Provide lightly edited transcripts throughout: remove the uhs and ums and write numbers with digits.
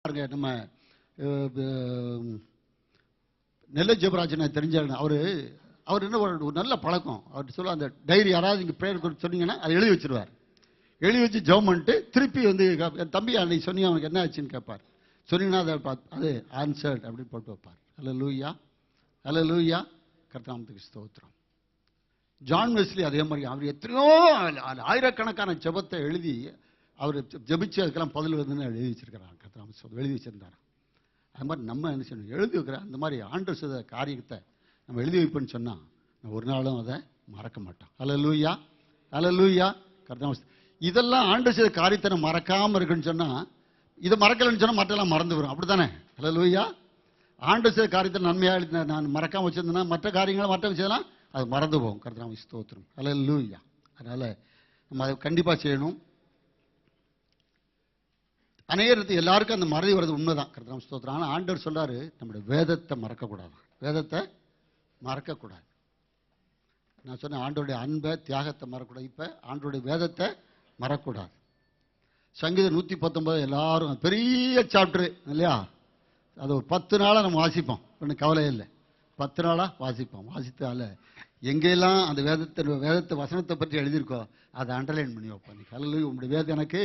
பாருங்க, நம்ம நெல்லை ஜெபராஜன் தெரிஞ்சாங்க. அவர் என்ன ஒரு நல்ல பழக்கம். அவர் சொல்ல, அந்த டைரி யாராவது இங்கே ப்ரேயர் சொன்னீங்கன்னா அதை எழுதி வச்சிருவார். எழுதி வச்சு ஜெபம் பண்ணிட்டு திருப்பி வந்து என் தம்பி அன்னைக்கு சொன்னி அவனுக்கு என்ன ஆச்சுன்னு கேட்பார். சொன்னீங்கன்னா அதை அது ஆன்சர்ட் அப்படின்னு போட்டு வைப்பார். அல்லேலூயா, அல்லேலூயா, கர்த்தருக்கு ஸ்தோத்திரம். ஜான் வெஸ்லி அதே மாதிரி அவர் எத்தனையோ ஆயிரக்கணக்கான ஜெபத்தை எழுதி அவர் ஜெபிச்சு அதுக்கெல்லாம் பதில் வருதுன்னு எழுதி வச்சிருக்கிறார். கர்த்தருக்கு எழுதி வச்சிருந்தார். அது மாதிரி நம்ம என்ன செய்யணும், எழுதி வைக்கிற அந்த மாதிரி ஆண்டவர் செய்த காரியத்தை நம்ம எழுதி வைப்போன்னு சொன்னால் நம்ம ஒரு நாளும் அதை மறக்க மாட்டோம். அல்லேலூயா, அல்லேலூயா, கர்த்தருக்கு. இதெல்லாம் ஆண்டவர் செய்த காரியத்தை நம்ம மறக்காமல் இருக்குன்னு சொன்னால், இதை மறக்கலைன்னு சொன்னால் மற்றெல்லாம் மறந்து வரும். அப்படி தானே? அல்லேலூயா. ஆண்டவர் செய்த காரியத்தை நன்மையாக நான் மறக்காமல் வச்சிருந்தேன்னா மற்ற காரியங்களை மற்ற விஷயம்லாம் அது மறந்து போகும். கர்த்தருக்கு ஸ்தோத்திரம். அல்லேலூயா. அதனால் நம்ம அதை கண்டிப்பாக செய்யணும். அநேகருக்கு எல்லாருக்கும் அந்த மறதி வர்றது உண்மைதான். கர்த்தருக்கு ஸ்தோத்திரம். ஆனால் ஆண்டவர் சொல்றாரு, நம்முடைய வேதத்தை மறக்கக்கூடாது. வேதத்தை மறக்கக்கூடாது. நான் சொன்னேன், ஆண்டோடைய அன்பை தியாகத்தை மறக்கக்கூடாது. இப்போ ஆண்டோடைய வேதத்தை மறக்கக்கூடாது. சங்கீதம் 119 எல்லாரும் பெரிய சாப்டரு இல்லையா? அது ஒரு 10 நாளாக நம்ம வாசிப்போம். ஒன்றும் கவலை இல்லை. 10 நாளாக வாசிப்போம். வாசித்தால எங்கெல்லாம் அந்த வேதத்தை வசனத்தை பற்றி எழுதியிருக்கோ அதை அண்டர்லைன் பண்ணி வைப்போம். அல்லேலூயா, உங்களுடைய வேதம் எனக்கு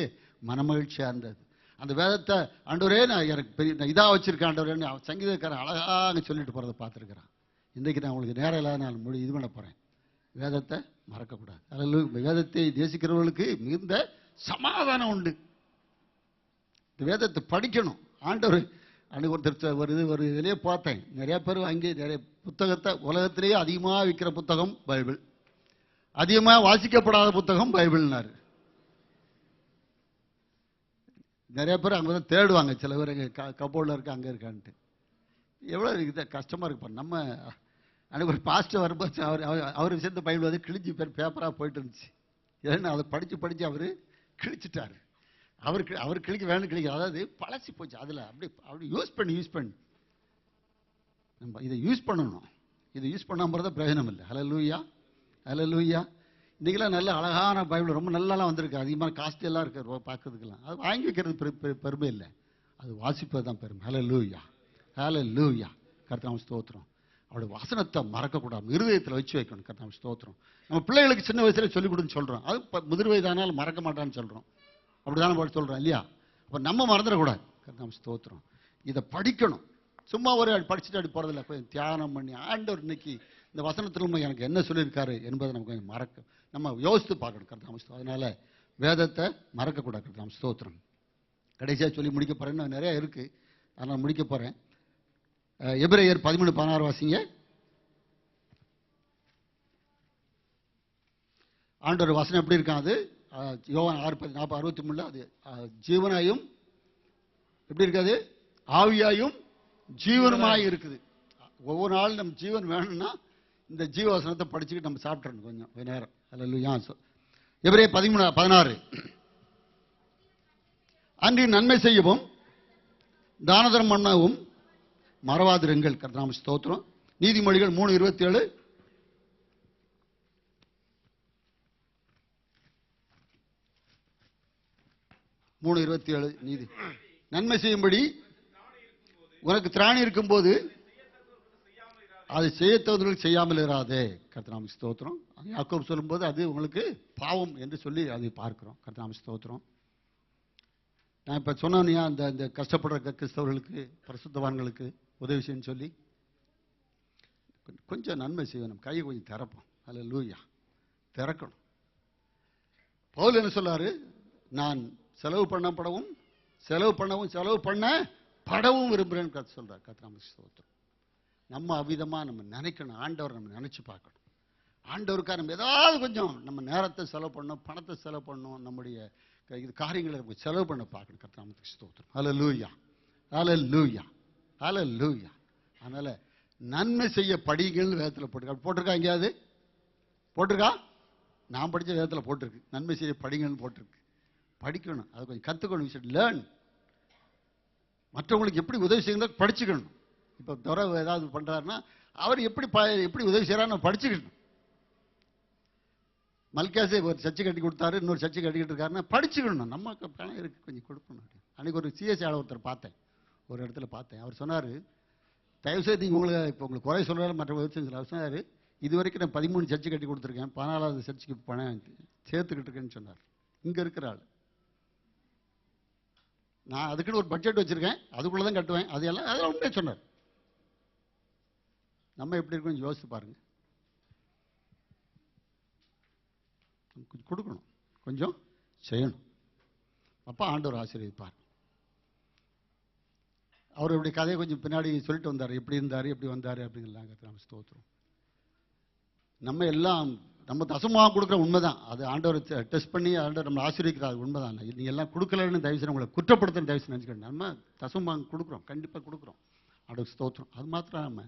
மனமகிழ்ச்சியாக இருந்தது. அந்த வேதத்தை ஆண்டவரே நான் எனக்கு பெரிய இதாக வச்சிருக்கேன் ஆண்டவரேன்னு சங்கீதக்காரன் அழகாக சொல்லிட்டு போகிறத பார்த்துருக்குறான். இன்றைக்கு நான் உங்களுக்கு நேரம் இல்லாத நான் இது பண்ண போகிறேன். வேதத்தை மறக்கக்கூடாது. அல்லேலூயா. வேதத்தை நேசிக்கிறவர்களுக்கு மிகுந்த சமாதானம் உண்டு. இந்த வேதத்தை படிக்கணும். ஆண்டவர் ஒருத்தர் ஒரு இதிலே பார்த்தேன், நிறைய பேர் வாங்கி நிறைய புத்தகத்தை, உலகத்திலேயே அதிகமாக விற்கிற புத்தகம் பைபிள், அதிகமாக வாசிக்கப்படாத புத்தகம் பைபிள்னாரு. நிறைய பேர் அங்கே தான் தேடுவாங்க. சில பேர் எங்கள் கபோர்டில் இருக்க அங்கே இருக்கான்ட்டு. எவ்வளோ இருக்குது கஷ்டமாக இருப்பார். நம்ம அன்றைக்கு ஒரு பாஸ்டர் வரும்போது அவர் சேர்ந்த பைபிள் வந்து கிழிஞ்சி பேப்பராக போயிட்டு இருந்துச்சு. ஏன்னா அதை படித்து அவர் கிழிச்சிட்டார். அவர் கிழிக்க வேணும் கிழிக்க, அதாவது பழசி போச்சு. அதில் அப்படி யூஸ் பண்ணி நம்ம இதை யூஸ் பண்ணணும். இதை யூஸ் பண்ணாமல் தான் பிரயோஜனம் இல்லை. அல்லேலூயா, அல்லேலூயா. இன்றைக்கெல்லாம் நல்ல அழகான பைபிள் ரொம்ப நல்லாலாம் வந்திருக்கு. அதிகமாக காஸ்ட்லியெல்லாம் இருக்கு பார்க்கறதுக்கெல்லாம். அது வாங்கி வைக்கிறது பெருமை இல்லை, அது வாசிப்பது தான் பெருமை. அல்லேலூயா, அல்லேலூயா, கர்த்தருக்கு ஸ்தோத்திரம். அவருடைய வசனத்தை மறக்கக்கூடாது, இருதயத்தில் வச்சு வைக்கணும். கர்த்தருக்கு ஸ்தோத்திரம். நம்ம பிள்ளைகளுக்கு சின்ன வயசுல சொல்லிக் கொடுன்னு சொல்கிறோம். அது முதிர் வயதானாலும் மறக்க மாட்டான்னு சொல்கிறோம். அப்படி தானே சொல்கிறோம் இல்லையா? அப்போ நம்ம மறந்துடக்கூடாது. கர்த்தருக்கு ஸ்தோத்திரம். இதை படிக்கணும். சும்மா ஒரு படிச்சுட்டு அப்படி போகிறதில்ல. கொஞ்சம் தியானம் பண்ணி ஆண்டவர் இன்னைக்கு இந்த வசனத்தில் எனக்கு என்ன சொல்லியிருக்காரு என்பதை நம்ம கொஞ்சம் நம்ம யோசித்து பார்க்கணும். கர்த்தருக்கு. அதனால வேதத்தை மறக்கக்கூடாது. கர்த்தருக்கு ஸ்தோத்திரம். கடைசியாக சொல்லி முடிக்க போகிறேன். இன்னும் நிறையா இருக்குது, அதனால் முடிக்க போகிறேன். எபிரேயர் 13:16 வாசிங்க. ஆண்டவர் வசனம் எப்படி இருக்காது? யோவான் 6:63 அது ஜீவனாயும் எப்படி இருக்காது? ஆவியாயும் ஜீவனுமாய் இருக்குது. ஒவ்வொரு நாளும் நம்ம ஜீவன் வேணும்னா இந்த ஜீவ வசனத்தை படிச்சுக்கிட்டு நம்ம சாப்பிட்றணும் கொஞ்சம் நேரம். அல்லேலூயா. எபிரேயர் 13:16 அன்றி நன்மை செய்யவும் தானதரம் பண்ணவும் மறவாதிருங்கள். கர்த்தருக்கு ஸ்தோத்திரம். நீதிமொழிகள் 3:27 3:27 நீதி. நன்மை செய்யும்படி உனக்கு திராணி இருக்கும்போது அதை செய்யத்தவர்களுக்கு செய்யாமல் இராதே. கர்த்தருக்கு ஸ்தோத்திரம். யாக்கோபு சொல்லும்போது அது உங்களுக்கு பாவம் என்று சொல்லி அதை பார்க்கிறோம். கர்த்தருக்கு ஸ்தோத்திரம். நான் இப்போ சொன்னேன், அந்த கஷ்டப்படுற கிறிஸ்தவர்களுக்கு பரிசுத்தவான்களுக்கு உதவி செய்யணும்னு சொல்லி கொஞ்சம் நன்மை செய்யணும். கையை கொஞ்சம் திறப்போம். அல்லேலூயா, திறக்கணும். பவுல் என்ன சொல்லாரு? நான் செலவு பண்ணப்படவும் செலவு பண்ண படவும் விரும்புகிறேன்னு சொல்றார். கர்த்தருக்கு ஸ்தோத்திரம். நம்ம அவ்விதமாக நம்ம நினைக்கணும். ஆண்டவர் நம்ம நினைச்சு பார்க்கணும். ஆண்டவருக்காக நம்ம ஏதாவது கொஞ்சம் நம்ம நேரத்தை செலவு பண்ணணும், பணத்தை செலவு பண்ணணும், நம்முடைய இது காரியங்களை நம்ம செலவு பண்ண பார்க்கணும். கர்த்தருக்கு ஸ்தோத்திரம். அல்லேலூயா, அல்லேலூயா, அல்லேலூயா. அதனால நன்மை செய்ய படிங்கள்னு வேதத்தில் போட்டிருக்கா எங்கேயாவது போட்டிருக்கா? நான் படித்த வேதத்தில் போட்டிருக்கு, நன்மை செய்ய படிங்கள்னு போட்டிருக்கு. படிக்கணும், அதை கொஞ்சம் கற்றுக்கணும். We should learn. மற்றவங்களுக்கு எப்படி உதவி செய்யணும் படிச்சுக்கணும். இப்போ துறை ஏதாவது பண்ணுறாருன்னா அவர் எப்படி உதவி செய்கிறான்னு படிச்சுக்கணும். மல்காசே ஒரு சர்ச்சை கட்டி கொடுத்தாரு, இன்னொரு சர்ச்சை கட்டிக்கிட்டு இருக்காருன்னா படிச்சுக்கணும். நம்ம பணம் இருக்கு, கொஞ்சம் கொடுக்கணும். அன்றைக்கி ஒரு சிஎஸ்சி ஒருத்தர் பார்த்தேன். ஒரு இடத்துல பார்த்தேன். அவர் சொன்னார், தயவுசெய்து நீங்கள் உங்களுக்கு இப்போ உங்களுக்கு குறை சொல்கிறாரு மற்ற விதத்தில். அவர் சொன்னார், இது வரைக்கும் நான் 13 சர்ச்சு கட்டி கொடுத்துருக்கேன், 14வது சர்ச்சுக்கு பணம் சேர்த்துக்கிட்டு இருக்கேன்னு சொன்னார். இங்கே இருக்கிற ஆள். நான் அதுக்குன்னு ஒரு பட்ஜெட் வச்சுருக்கேன், அதுக்குள்ளே தான் கட்டுவேன், அதெல்லாம் உண்மையை சொன்னார். நம்ம எப்படி இருக்கோம் யோசித்து பாருங்கள். கொஞ்சம் கொடுக்கணும், கொஞ்சம் செய்யணும். அப்போ ஆண்டவர் ஆசீர்வதிப்பார். அவர் இப்படி கதையை கொஞ்சம் பின்னாடி சொல்லிட்டு வந்தார், எப்படி இருந்தார் எப்படி வந்தார் அப்படிங்கலாம். நம்ம ஸ்தோத்திரம். நம்ம எல்லாம் நம்ம தசமாக கொடுக்குற உண்மைதான். அது ஆண்டவர் டெஸ்ட் பண்ணி ஆண்டவர் நம்மளை ஆசீர்வதிக்கிறார், உண்மைதான். நீங்கள் எல்லாம் கொடுக்கலன்னு தயவுசெய்து உங்களை குற்றப்படுத்துன்னு தயவுசெய்து நினச்சிக்கணும். நம்ம தசமாக கொடுக்குறோம், கண்டிப்பாக கொடுக்குறோம். ஆண்டவர் ஸ்தோத்திரம். அது மாத்திரம் நம்ம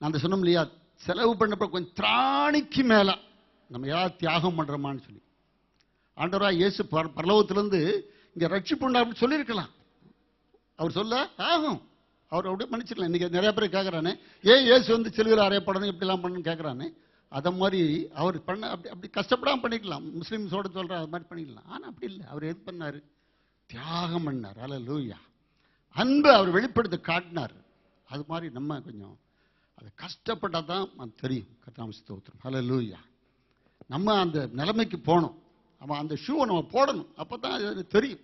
நான் சொன்னோம் இல்லையா, செலவு பண்ணப்போ கொஞ்சம் திராணிக்கு மேலே நம்ம ஏதாவது தியாகம் பண்ணுறோமான்னு சொல்லி. ஆண்டவராக இயேசு பரலோகத்திலேருந்து இங்கே ரட்சிப்புண்டா அப்படின்னு சொல்லியிருக்கலாம். அவர் சொல்ல ஆகும், அவர் அப்படியே மன்னிச்சிடலாம். இன்றைக்கி நிறைய பேர் கேட்குறானே, ஏன் இயேசு வந்து சிலுவையில் அறையப்படணும் இப்படிலாம் பண்ணணும்னு கேட்குறானே. அதை மாதிரி அவர் பண்ண அப்படி கஷ்டப்படாமல் பண்ணிக்கலாம். முஸ்லீம்ஸோட சொல்கிற அது மாதிரி பண்ணிக்கலாம். ஆனால் அப்படி இல்லை. அவர் எது பண்ணார்? தியாகம் பண்ணார். அல்லேலூயா. அன்பை அவர் வெளிப்படுத்த காட்டினார். அது மாதிரி நம்ம கொஞ்சம் அது கஷ்டப்பட்டால் தான் அது தெரியும். கர்த்தருக்கு ஸ்தோத்திரம். அல்லேலூயா. நம்ம அந்த நிலைமைக்கு போகணும். அவன் அந்த ஷூவை நம்ம போடணும், அப்போ தான் அது தெரியும்.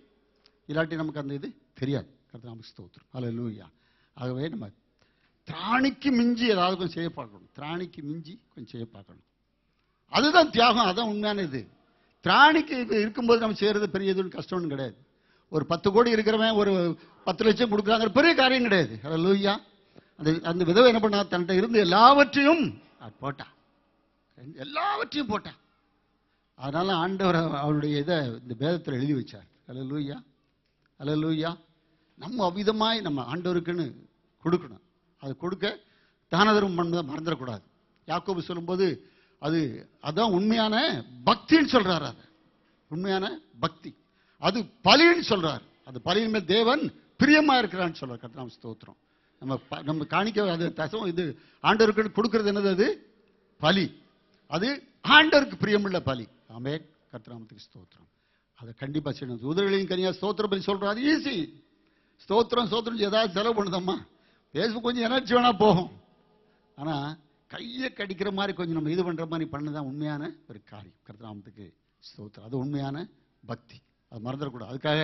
இல்லாட்டி நமக்கு அந்த இது தெரியாது. கர்த்தருக்கு ஸ்தோத்திரம். அல்லேலூயா. ஆகவே நம்ம திராணிக்கு மிஞ்சி ஏதாவது கொஞ்சம் செய்ய பார்க்கணும். திராணிக்கு மிஞ்சி கொஞ்சம் செய்ய பார்க்கணும். அதுதான் தியாகம், அதுதான் உண்மையான இது. திராணிக்கு இருக்கும்போது நம்ம செய்கிறது பெரிய எதுவும் கஷ்டம்னு கிடையாது. ஒரு 10 கோடி இருக்கிறவன் ஒரு 10 லட்சம் கொடுக்குறாங்க, பெரிய காரியம் கிடையாது. அல்லேலூயா. அந்த விதவை என்ன பண்ணா, தன்கிட்ட இருந்து எல்லாவற்றையும் போட்டா, எல்லாவற்றையும் போட்டா. அதனால ஆண்டவர் அவருடைய இதை இந்த வேதத்தில் எழுதி வச்சார். அல்லேலூயா. அல்லேலூயா. நம்ம அவ்விதமாய் நம்ம ஆண்டவருக்குன்னு கொடுக்கணும். அது கொடுக்க தானதர்மம் பண்ணதை மறந்துடக்கூடாது. யாக்கோபு சொல்லும்போது அதான் உண்மையான பக்தின்னு சொல்றாரு. அது உண்மையான பக்தி. அது பலின்னு சொல்றாரு. அது பலியின் மேல் தேவன் பிரியமா இருக்கிறான்னு சொல்றாரு. கர்த்தருக்கு ஸ்தோத்திரம். நம்ம காணிக்க அது தசம் இது ஆண்டவருக்கு கொடுக்கறது என்னது? அது பலி. அது ஆண்டவருக்கு பிரியமுள்ள பலி. ஆமென். கர்த்தருக்கு ஸ்தோத்திரம். அதை கண்டிப்பா செய்யணும். உதவிகளையும் கனியா ஸ்தோத்திரம் பலி சொல்றோம். அது ஈஸி. ஸ்தோத்திரம் ஏதாவது செலவு பண்ணுதம்மா, பேசும் கொஞ்சம் எனர்ஜி வேணா போகும். ஆனா கையை கடிக்கிற மாதிரி கொஞ்சம் நம்ம இது பண்ற மாதிரி பண்ணதான் உண்மையான ஒரு காரியம். கர்த்தருக்கு ஸ்தோத்திரம். அது உண்மையான பக்தி. அது மறந்துடக்கூடாது. அதுக்காக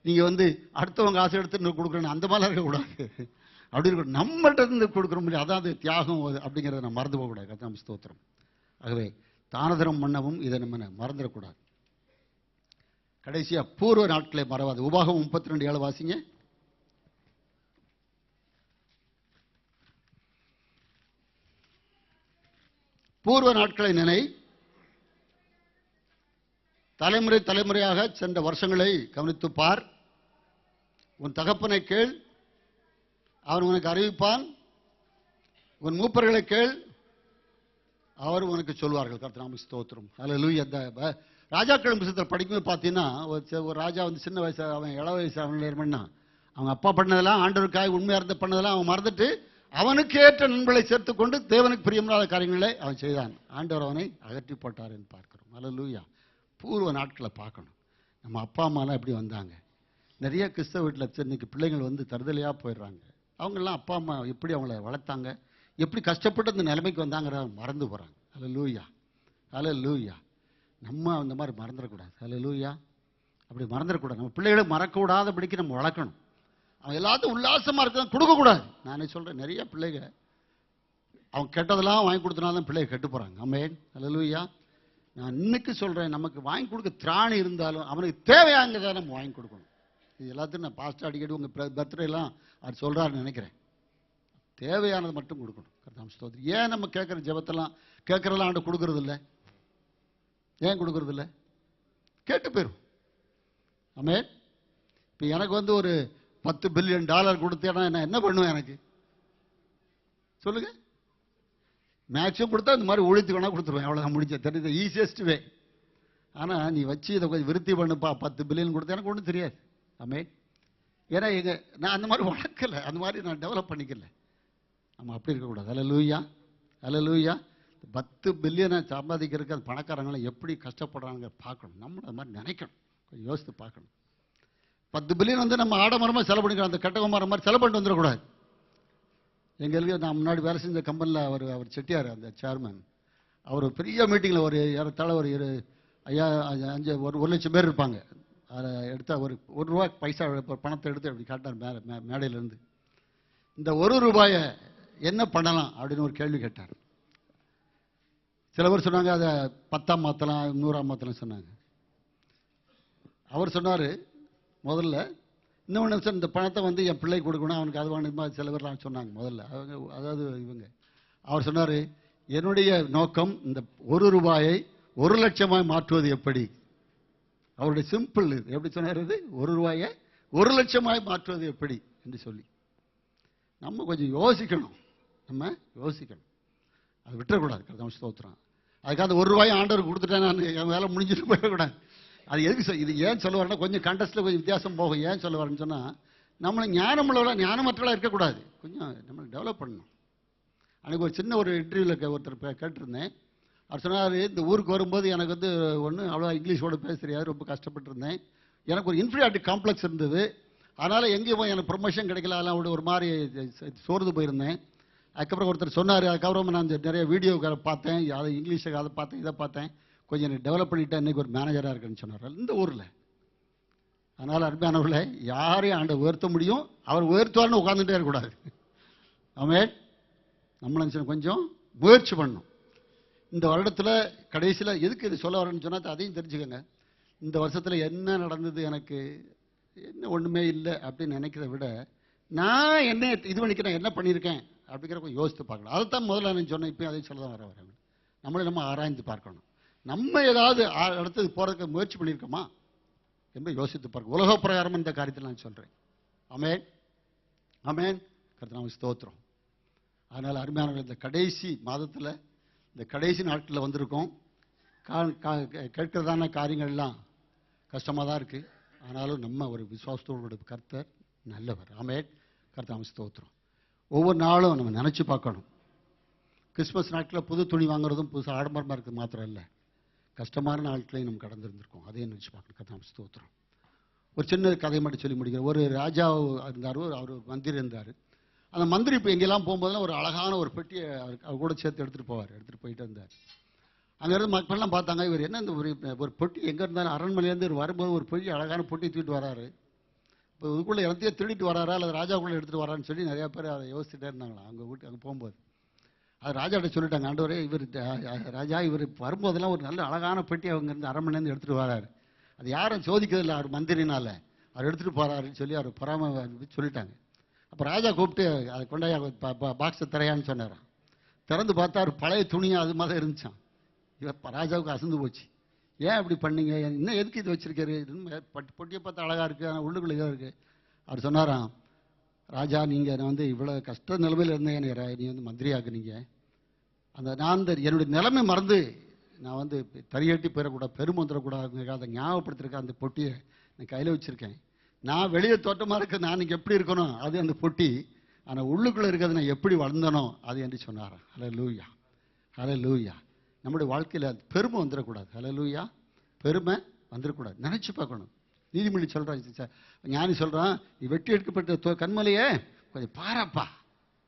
நீங்க வந்து அடுத்தவங்க ஆசை எடுத்து கொடுக்குறேன்னு அந்த மாதிரிலாம் இருக்கக்கூடாது. அப்படி இருக்க நம்மள்ட்ட இருந்து கொடுக்குற முடியும். அதாவது தியாகம் அப்படிங்கிறத நம்ம மறந்து போகக்கூடாது. கர்த்தருக்கு ஸ்தோத்திரம். ஆகவே தானதரம் பண்ணவும் இதை நம்ம மறந்துடக்கூடாது. கடைசியா பூர்வ நாட்களை மறவாது. உபாகம் 32:7 வாசிங்க. பூர்வ நாட்களை நினை, தலைமுறை தலைமுறையாக சென்ற வருஷங்களை கவனித்து பார். உன் தகப்பனை கேள், அவன் உனக்கு அறிவிப்பான். உன் மூப்பர்களை கேள், அவர் உனக்கு சொல்வார்கள். கர்த்தருக்கு ஸ்தோத்திரம். அல்லேலூயா. ராஜாக்கள் புத்தகத்தில் படிக்கும்போது பார்த்தீங்கன்னா, ஒரு ராஜா வந்து சின்ன வயசு, அவன் இள வயசு, அவன் ஏற்பண்ணா அவங்க அப்பா பண்ணதெல்லாம், ஆண்டவருக்காக உண்மையாக இருந்த பண்ணதெல்லாம் அவன் மறந்துட்டு அவனுக்கு ஏற்ற நண்பர்களை சேர்த்துக்கொண்டு தேவனுக்கு பிரியமில்லாத காரியங்களை அவன் செய்தான். ஆண்டவர் அவனை அகற்றி போட்டார் என்று பார்க்கிறோம். அல்லேலூயா. பூர்வ நாட்களை பார்க்கணும். நம்ம அப்பா அம்மாலாம் எப்படி வந்தாங்க. நிறைய கிறிஸ்தவ வீட்டில் இன்னைக்கு பிள்ளைகள் வந்து தருதலையாக போயிடுறாங்க. அவங்கெல்லாம் அப்பா அம்மா எப்படி அவங்கள வளர்த்தாங்க, எப்படி கஷ்டப்பட்டு அந்த நிலைமைக்கு வந்தாங்கிறத மறந்து போகிறாங்க. அல்லேலூயா. அல்லேலூயா. நம்ம அந்த மாதிரி மறந்துடக்கூடாது. அல்லேலூயா. அப்படி மறந்துடக்கூடாது. நம்ம பிள்ளைகளை மறக்கக்கூடாதபடிக்கு நம்ம வளர்க்கணும். அவன் எல்லாத்தையும் உல்லாசமாக இருக்க கொடுக்கக்கூடாது. நானே சொல்கிறேன், நிறைய பிள்ளைங்க அவன் கெட்டதெல்லாம் வாங்கி கொடுத்தனால தான் பிள்ளைங்க கெட்டு போகிறாங்க. ஆமென். அல்லேலூயா. நான் இன்னைக்கு சொல்கிறேன், நமக்கு வாங்கி கொடுக்க திராணி இருந்தாலும் அவனுக்கு தேவையாங்கிறத நம்ம வாங்கி கொடுக்கணும். இது எல்லாத்தையும் நான் பாஸ்ட் அடிக்கடி உங்கள் பர்த்டேலாம் அது சொல்கிறாருன்னு நினைக்கிறேன். தேவையானது மட்டும் கொடுக்கணும். கர்த்தருக்கு ஸ்தோத்திரம். ஏன் நம்ம கேட்குற ஜெபத்தெல்லாம் கேட்குறதெல்லாம் ஆண்டு கொடுக்கறது இல்லை? ஏன் கொடுக்கறது இல்லை? கேட்டு போயிடும். ஆமென். இப்போ எனக்கு வந்து ஒரு $10 பில்லியன் கொடுத்தேன்னா நான் என்ன பண்ணுவேன்? எனக்கு சொல்லுங்க. மேக்ஸிமம் கொடுத்தா இந்த மாதிரி ஒழித்து வேணா கொடுத்துருவேன். அவ்வளோதான், முடிஞ்ச தெரியுது, ஈஸியஸ்ட் வே. ஆனால் நீ வச்சு இதை கொஞ்சம் விருத்தி பண்ணுப்பா, $10 பில்லியன் கொடுத்தா எனக்கு ஒன்றும் தெரியாது. ஆமென். ஏன்னா நான் அந்த மாதிரி வளர்க்கலை, அந்த மாதிரி நான் டெவலப் பண்ணிக்கல. நம்ம அப்படி இருக்கக்கூடாது. அல்லேலூயா. அல்லேலூயா. $10 பில்லியனை சம்பாதிக்கிறதுக்கு அந்த பணக்காரங்களை எப்படி கஷ்டப்படுறாங்க பார்க்கணும். நம்மளும் அது மாதிரி நினைக்கணும். கொஞ்சம் யோசித்து பார்க்கணும். 10 பில்லியன் வந்து நம்ம ஆடம்பரமாக செலவு பண்ணிக்கிறோம். அந்த கட்டகுமாரம் மாதிரி செலவு பண்ணிட்டு வந்துடக்கூடாது. எங்களுக்கு நான் முன்னாடி வேலை செஞ்ச கம்பெனியில் அவர் செட்டியார், அந்த சேர்மன், அவர் பெரிய மீட்டிங்கில் ஒரு ஏறத்தாழ ஒரு 1 லட்சம் பேர் இருப்பாங்க. அதை எடுத்தா ஒரு ரூபா பைசா பணத்தை எடுத்து அப்படி காட்டினார் மேடையிலேருந்து. இந்த 1 ரூபாயை என்ன பண்ணலாம் அப்படின்னு ஒரு கேள்வி கேட்டார். சில பேர் சொன்னாங்க அதை 10ஆ மாற்றலாம், 100ஆ மாற்றலாம் சொன்னாங்க. அவர் சொன்னார், முதல்ல இன்னொன்று சார், இந்த பணத்தை வந்து என் பிள்ளை கொடுக்கணும், அவனுக்கு அது வேணும், சில பேர்லாம் சொன்னாங்க முதல்ல. அதாவது அவர் சொன்னார், என்னுடைய நோக்கம் இந்த 1 ரூபாயை 1 லட்சமாய் மாற்றுவது எப்படி. அவருடைய சிம்பிள் இது. எப்படி சொன்னார்? இது 1 ரூபாயை 1 லட்சமாய் மாற்றுவது எப்படி என்று சொல்லி நம்ம கொஞ்சம் யோசிக்கணும். அதை விட்டுறக்கூடாது. கர்த்தருக்கு ஸ்தோத்திரம். அதுக்காக அந்த 1 ரூபாயை ஆண்டவர் கொடுத்துட்டேன், நான் என் வேலை முடிஞ்சிட்டு போயிடக்கூடாது. அது எதுக்கு இது ஏன் சொல்ல வரேன்னா, கொஞ்சம் கண்டஸ்ட்டில் கொஞ்சம் வித்தியாசம் போகும். ஏன் சொல்ல வரேன்னு சொன்னால், நம்மளை ஞானமற்றவளாக இருக்கக்கூடாது. கொஞ்சம் நம்மளை டெவலப் பண்ணணும். அன்றைக்கி ஒரு சின்ன ஒரு இன்டர்வியூவில் ஒருத்தர் கேட்டிருந்தேன். அவர் சொன்னார், இந்த ஊருக்கு வரும்போது எனக்கு வந்து அவ்வளோ இங்கிலீஷோடு பேச தெரியாது, ரொம்ப கஷ்டப்பட்டு இருந்தேன். எனக்கு ஒரு இன்ஃபீரியாரிட்டி காம்ப்ளெக்ஸ் இருந்தது. அதனால் எங்கேயும் போய் எனக்கு ப்ரொமோஷன் கிடைக்கல, அதெல்லாம் ஒரு மாதிரி சோர்ந்து போயிருந்தேன். அதுக்கப்புறம் ஒருத்தர் சொன்னார், அதுக்கப்புறம் நான் நிறைய வீடியோ பார்த்தேன், அதை இங்கிலீஷை அதை பார்த்தேன், இதை பார்த்தேன், கொஞ்சம் எனக்கு டெவலப் பண்ணிவிட்டேன், இன்றைக்கி ஒரு மேனேஜராக இருக்குன்னு சொன்னார் இந்த ஊரில். அதனால் அருமையானவர்களே, யாரையும் ஆண்டவர் உயர்த்த முடியும், அவர் உயர்த்துவார்னு உட்காந்துட்டே இருக்கக்கூடாது. ஆமென். நம்மளும் கொஞ்சம் முயற்சி பண்ணணும். இந்த வருடத்தில் கடைசியில் எதுக்கு இது சொல்ல வரேன்னு சொன்னால் அதையும் தெரிஞ்சுக்கோங்க. இந்த வருஷத்தில் என்ன நடந்தது, எனக்கு என்ன ஒன்றுமே இல்லை அப்படின்னு நினைக்கிறத விட, நான் என்ன இது பண்ணிக்கிறேன், என்ன பண்ணியிருக்கேன் அப்படிங்கிற யோசித்து பார்க்கணும். அதைத்தான் முதல்ல நான் சொன்னேன், இப்போ அதையும் சொல்ல தான் வரேன். நம்ம ஆராய்ந்து பார்க்கணும். நம்ம ஏதாவது அடுத்தது போகிறதுக்கு முயற்சி பண்ணியிருக்கோமா என்று யோசித்து பார்க்க. உலக பிரகாரம் இந்த காரியத்தில் நான் சொல்கிறேன். ஆமென், ஆமென். கர்த்தருக்கு ஸ்தோத்திரம். அதனால் அருமையானவர்கள், இந்த கடைசி மாதத்தில், இந்த கடைசி நாட்களில் வந்திருக்கோம். கேட்கிறதான காரியங்கள்லாம் கஷ்டமாக தான் இருக்குது. ஆனாலும் நம்ம ஒரு விசுவாசத்தோடு கர்த்தர் நல்லவர். ஆமென். கர்த்தருக்கு ஸ்தோத்திரம். ஒவ்வொரு நாளும் நம்ம நினச்சி பார்க்கணும். கிறிஸ்மஸ் நாட்களில் புது துணி வாங்குறதும் புதுசு ஆடம்பரமாக இருக்குது மாத்திரம் இல்லை, கஷ்டமான நாட்களையும் நம்ம கடந்திருந்திருக்கோம். அதையும் நினச்சி பார்க்கணும். கர்த்தருக்கு ஸ்தோத்திரம். ஒரு சின்ன கதை மட்டும் சொல்லி முடிக்கிறேன். ஒரு ராஜா இருந்தார், அவர் ஒரு மந்திரி இருந்தார். அந்த மந்திரி இப்போ எங்கெல்லாம் போகும்போதெல்லாம் ஒரு அழகான ஒரு பெட்டியை அவர் கூட சேர்த்து எடுத்துகிட்டு போயிட்டு இருந்தார். அங்கேருந்து மக்கள்லாம் பார்த்தாங்க, இவர் என்ன இந்த ஒரு பொட்டி எங்கே இருந்தாலும் அரண்மனையிலேருந்து வரும்போது ஒரு பெரிய அழகான பொட்டி தூக்கிட்டு வராரு. இப்போ இதுக்குள்ளே எல்லாத்தையும் திருடிட்டு வராரா அல்லது ராஜாவுக்குள்ளே எடுத்துகிட்டு வரான்னு சொல்லி நிறையா பேர் அதை யோசிச்சுட்டே இருந்தாங்களா அங்கே போகும்போது. அது ராஜாட்ட சொல்லிட்டாங்க, ஆண்டவரே இவர் ராஜா இவர் வரும்போதெல்லாம் ஒரு நல்ல அழகான பெட்டி அவங்கேருந்து அரண்மனையிலேருந்து எடுத்துகிட்டு வராரு, அது யாரும் சோதிக்கிறதில்ல, அவர் மந்திரினால அவர் எடுத்துகிட்டு போகிறாருன்னு சொல்லி அவர் பொறாம சொல்லிட்டாங்க. அப்போ ராஜா கூப்பிட்டு அதை கொண்டாயா பாக்ஸை திரையான்னு சொன்னாரான். திறந்து பார்த்தா ஒரு பழைய துணியாக அது மாதிரி இருந்துச்சான். இவர் ராஜாவுக்கு அசந்து போச்சு. ஏன் அப்படி பண்ணீங்க, இன்னும் எதுக்கு இது வச்சிருக்காரு, பொட்டியை பார்த்தா அழகாக இருக்குது, ஆனால் உள்ளுக்குள்ளே இதாக இருக்குது. அவர் சொன்னாராம், ராஜா நீங்கள் நான் வந்து இவ்வளோ கஷ்ட நிலைமையில் இருந்தேன், நீ வந்து மந்திரியாக்குனீங்க. நான் என்னுடைய நிலைமை மறந்து நான் வந்து தறியட்டி போயிடக்கூடாது, பெருமை வந்துடக்கூடாது, அதை ஞாபகப்படுத்திருக்கேன். அந்த பொட்டியை நான் கையில் வச்சுருக்கேன். நான் வெளியே தோட்டமாக இருக்க நான் இன்றைக்கி எப்படி இருக்கணும் அது அந்த பொட்டி, ஆனால் உள்ளுக்குள்ளே இருக்கிறது நான் எப்படி வளர்ந்தனோ அது என்று சொன்னாராம். ஹல்லேலூயா, ஹல்லேலூயா. நம்முடைய வாழ்க்கையில் பெருமை வந்துடக்கூடாது. ஹல்லேலூயா, பெருமை வந்துடக்கூடாது. நினச்சி பார்க்கணும். நீதிமொழி சொல்கிறான், ஞானி சொல்கிறான், நீ வெட்டி எடுக்கப்பட்ட கண்மலையே கொஞ்சம் பாராப்பா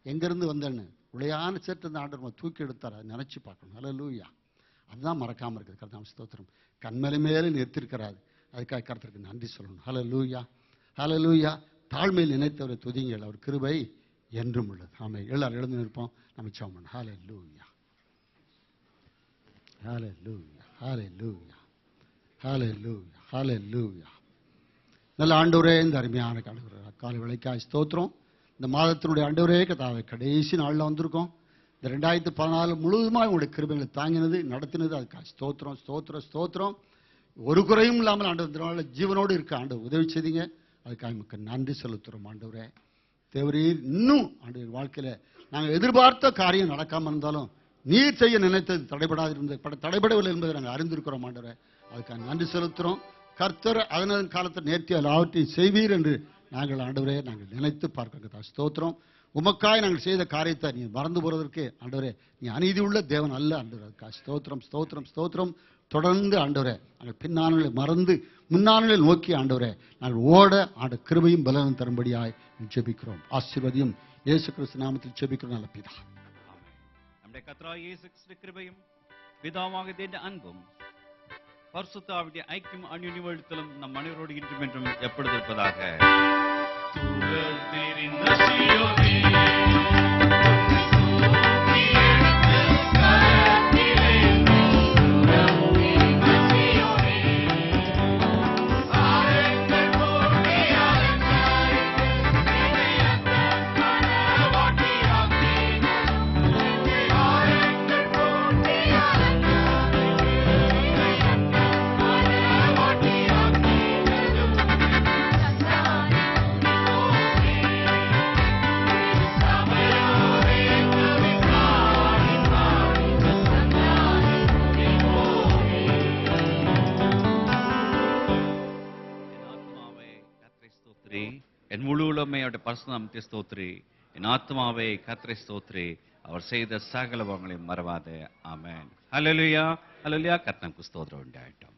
எங்கேருந்து வந்தேன்னு. உளையான சேர்த்து அந்த ஆண்டவர் தூக்கி எடுத்தார். அதை நினச்சி பார்க்கணும். ஹல்லேலூயா. அதுதான் மறக்காமல் இருக்குது. கர்த்தருக்கு ஸ்தோத்திரம். கண்மலை மேலே நிறுத்திருக்கிறாரு, அதுக்காக கர்த்தருக்கு நன்றி சொல்லணும். ஹல்லேலூயா, ஹல்லேலூயா. தாழ்மையில் நினைத்தவரை துதிங்கள், அவர் கிருபை என்றும் உள்ளது. ஆமென். எல்லாரும் எழுந்து நிற்போம், நம்ம ஜெபம் பண்ணோம். ஹல்லேலூயா, ஹல்லேலூயா, ஹல்லேலூயா, ஹல்லேலூயா, ஹல்லேலூயா. நல்ல ஆண்டவரே, இந்த அருமையான காலை விளைக்காய் ஸ்தோத்திரம். இந்த மாதத்தினுடைய ஆண்டவரே கர்த்தாவே, கடைசி நாளில் வந்திருக்கோம். இந்த 2014 முழுவதுமாக உங்களுடைய கிருபைகளை தாங்கினது நடத்தினது அதுக்காக ஸ்தோத்திரம், ஸ்தோத்திரம், ஸ்தோத்திரம். ஒரு குறையும் இல்லாமல் ஆண்டவர் ஜீவனோடு இருக்க ஆண்டவர் உதவி செய்தீங்க, அதுக்காக நமக்கு நன்றி செலுத்துகிறோம். ஆண்டவரே தேவரீர், இன்னும் ஆண்டவர் வாழ்க்கையில் நாங்கள் எதிர்பார்த்த காரியம் நடக்காமல் இருந்தாலும் நீர் செய்ய நினைத்தது தடைபடவில்லை என்பதை நாங்கள் அறிந்திருக்கிறோம். ஆண்டவரே அதுக்காக நன்றி செலுத்துகிறோம். கர்த்தர் அதன் காலத்தை நேர்த்தி எல்லாவற்றையும் செய்வீர் என்று நாங்கள் ஆண்டவரே நாங்கள் நினைத்து பார்க்க ஸ்தோத்திரம். உமக்காய் நாங்கள் செய்த காரியத்தை நீ மறந்து போகிறதற்கு ஆண்டவரே நீ அநீதி உள்ள தேவன் அல்ல. ஆண்டவர் அதுக்காக ஸ்தோத்திரம், ஸ்தோத்திரம், ஸ்தோத்திரம். தொடர்ந்து ஆண்டவரே நாங்கள் பின்னானங்களை மறந்து முன்னானங்களை நோக்கி ஆண்டவரே நாங்கள் ஓட கிருபையும் பலனும் தரும்படியாய் ஜெபிக்கிறோம். ஆசீர்வதியும் இயேசு கிறிஸ்து நாமத்தில் ஜெபிக்கிறோம் நல்ல பிதா. நம்முடைய கர்த்தராகிய இயேசு கிறிஸ்து கிருபையும் பிதாவாகிய தேவனுடைய அன்பும் பரிசுத்த ஆவியுடைய ஐக்கியம் அந்யோன்யத்திலும் நம் அனைவரோடு இன்றும் என்றும் எப்பொழுது இருப்பதாக. என் முழு உலகமே அவருடைய பரிசுத்த நாமத்தை ஸ்தோத்திரி. என் ஆத்மாவே கர்த்தரை ஸ்தோத்திரி. அவர் செய்த சகல பாவங்களையும் மறவாதே. ஆமென். ஹல்லேலூயா, ஹல்லேலூயா. கர்த்தருக்கு ஸ்தோத்திரம் உண்டாகட்டும்.